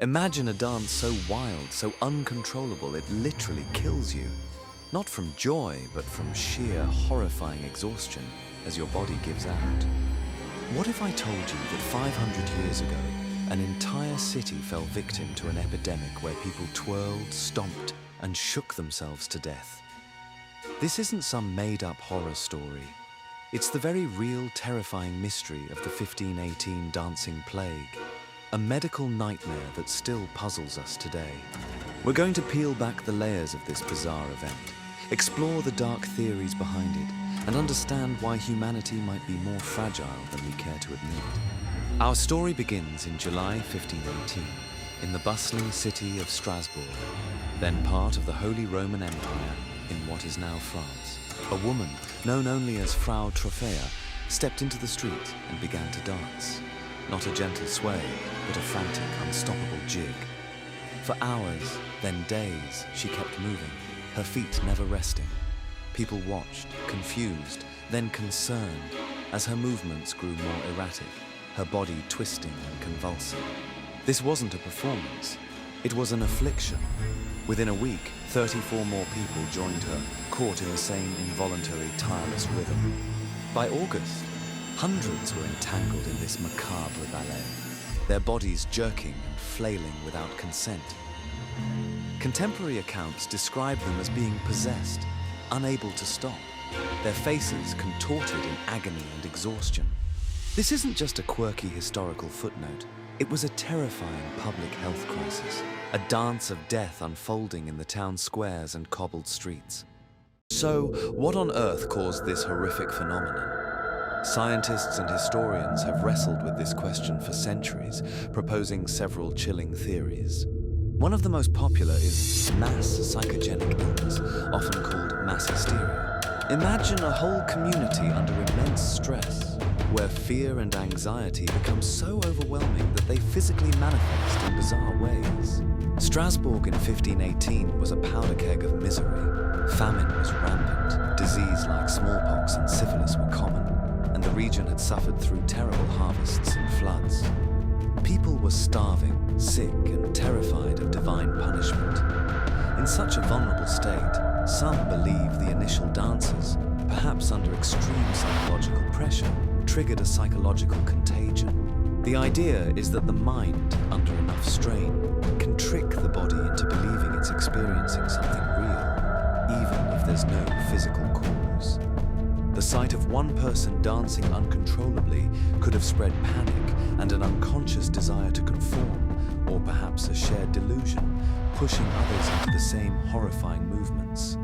Imagine a dance so wild, so uncontrollable, it literally kills you. Not from joy, but from sheer, horrifying exhaustion as your body gives out. What if I told you that 500 years ago, an entire city fell victim to an epidemic where people twirled, stomped, and shook themselves to death? This isn't some made-up horror story. It's the very real, terrifying mystery of the 1518 dancing plague. A medical nightmare that still puzzles us today. We're going to peel back the layers of this bizarre event, explore the dark theories behind it, and understand why humanity might be more fragile than we care to admit. Our story begins in July 1518, in the bustling city of Strasbourg, then part of the Holy Roman Empire in what is now France. A woman, known only as Frau Troffea, stepped into the street and began to dance. Not a gentle sway, but a frantic, unstoppable jig. For hours, then days, she kept moving, her feet never resting. People watched, confused, then concerned, as her movements grew more erratic, her body twisting and convulsing. This wasn't a performance, it was an affliction. Within a week, 34 more people joined her, caught in the same involuntary, tireless rhythm. By August, hundreds were entangled in this macabre ballet, their bodies jerking and flailing without consent. Contemporary accounts describe them as being possessed, unable to stop, their faces contorted in agony and exhaustion. This isn't just a quirky historical footnote. It was a terrifying public health crisis, a dance of death unfolding in the town squares and cobbled streets. So, what on earth caused this horrific phenomenon? Scientists and historians have wrestled with this question for centuries, proposing several chilling theories. One of the most popular is mass psychogenic illness, often called mass hysteria. Imagine a whole community under immense stress, where fear and anxiety become so overwhelming that they physically manifest in bizarre ways. Strasbourg in 1518 was a powder keg of misery. Famine was rampant, disease like smallpox and syphilis were common, and the region had suffered through terrible harvests and floods. People were starving, sick, and terrified of divine punishment. In such a vulnerable state, some believe the initial dances, perhaps under extreme psychological pressure, triggered a psychological contagion. The idea is that the mind, under enough strain, can trick the body into believing it's experiencing something real, even if there's no physical cause. The sight of one person dancing uncontrollably could have spread panic and an unconscious desire to conform, or perhaps a shared delusion, pushing others into the same horrifying movements.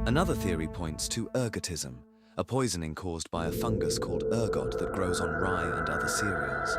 Another theory points to ergotism, a poisoning caused by a fungus called ergot that grows on rye and other cereals.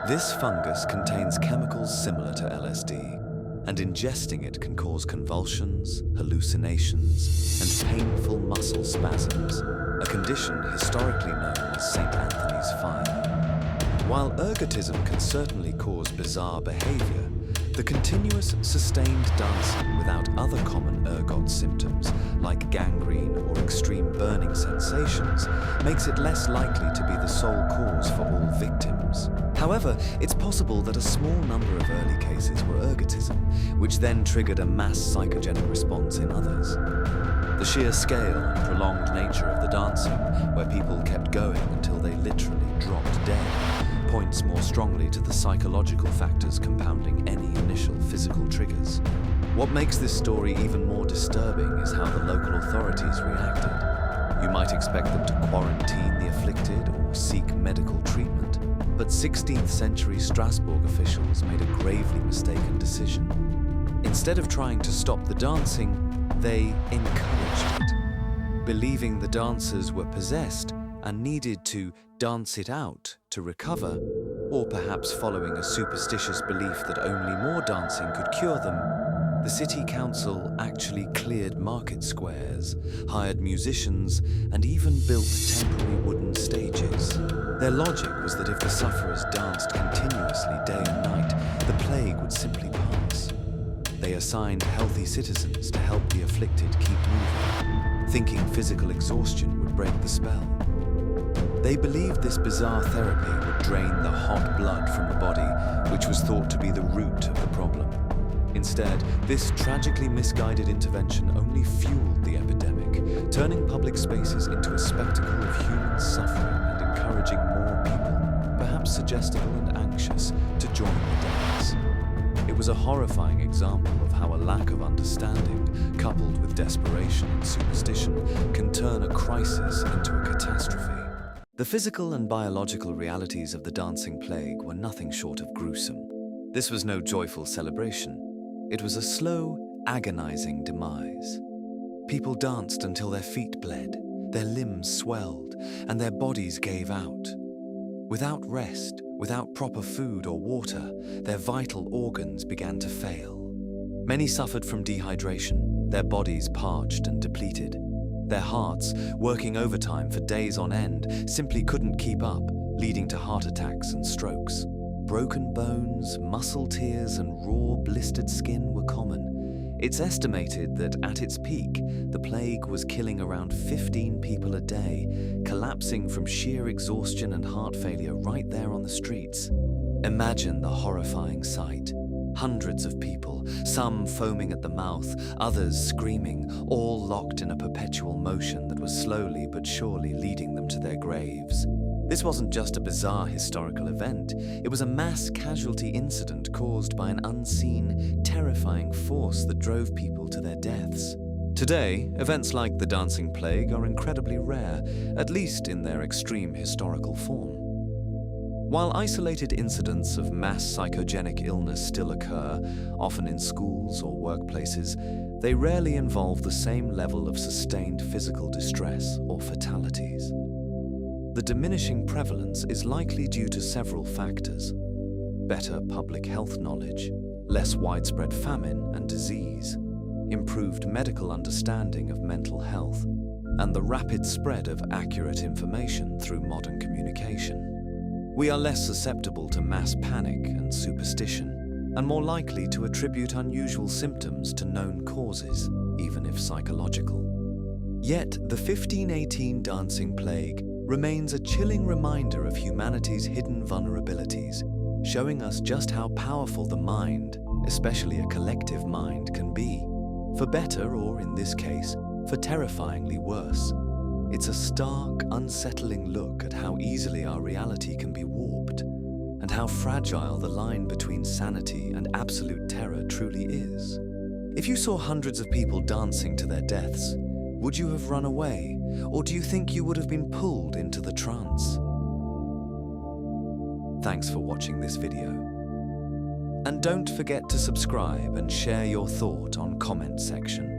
This fungus contains chemicals similar to LSD, and ingesting it can cause convulsions, hallucinations, and painful muscle spasms, a condition historically known as St. Anthony's fire. While ergotism can certainly cause bizarre behavior, the continuous, sustained dancing without other common ergot symptoms, like gangrene or extreme burning sensations, makes it less likely to be the sole cause for all victims. However, it's possible that a small number of early cases were ergotism, which then triggered a mass psychogenic response in others. The sheer scale and prolonged nature of the dancing, where people kept going until they literally dropped dead, points more strongly to the psychological factors compounding any initial physical triggers. What makes this story even more disturbing is how the local authorities reacted. You might expect them to quarantine the afflicted or seek medical treatment, but 16th century Strasbourg officials made a gravely mistaken decision. Instead of trying to stop the dancing, they encouraged it, believing the dancers were possessed and needed to dance it out to recover, or perhaps following a superstitious belief that only more dancing could cure them. The city council actually cleared market squares, hired musicians, and even built temporary wooden stages. Their logic was that if the sufferers danced continuously day and night, the plague would simply pass. They assigned healthy citizens to help the afflicted keep moving, thinking physical exhaustion would break the spell. They believed this bizarre therapy would drain the hot blood from the body, which was thought to be the root of the problem. Instead, this tragically misguided intervention only fueled the epidemic, turning public spaces into a spectacle of human suffering and encouraging more people, perhaps suggestible and anxious, to join the dance. It was a horrifying example of how a lack of understanding, coupled with desperation and superstition, can turn a crisis into a catastrophe. The physical and biological realities of the dancing plague were nothing short of gruesome. This was no joyful celebration. It was a slow, agonizing demise. People danced until their feet bled, their limbs swelled, and their bodies gave out. Without rest, without proper food or water, their vital organs began to fail. Many suffered from dehydration, their bodies parched and depleted. Their hearts, working overtime for days on end, simply couldn't keep up, leading to heart attacks and strokes. Broken bones, muscle tears, and raw, blistered skin were common. It's estimated that at its peak, the plague was killing around 15 people a day, collapsing from sheer exhaustion and heart failure right there on the streets. Imagine the horrifying sight. Hundreds of people, some foaming at the mouth, others screaming, all locked in a perpetual motion that was slowly but surely leading them to their graves. This wasn't just a bizarre historical event, it was a mass casualty incident caused by an unseen, terrifying force that drove people to their deaths. Today, events like the Dancing Plague are incredibly rare, at least in their extreme historical form. While isolated incidents of mass psychogenic illness still occur, often in schools or workplaces, they rarely involve the same level of sustained physical distress or fatalities. The diminishing prevalence is likely due to several factors: better public health knowledge, less widespread famine and disease, improved medical understanding of mental health, and the rapid spread of accurate information through modern communication. We are less susceptible to mass panic and superstition, and more likely to attribute unusual symptoms to known causes, even if psychological. Yet, the 1518 Dancing Plague remains a chilling reminder of humanity's hidden vulnerabilities, showing us just how powerful the mind, especially a collective mind, can be, for better or, in this case, for terrifyingly worse. It's a stark, unsettling look at how easily our reality can be warped, and how fragile the line between sanity and absolute terror truly is. If you saw hundreds of people dancing to their deaths, would you have run away, or do you think you would have been pulled into the trance? Thanks for watching this video. And don't forget to subscribe and share your thought on comment section.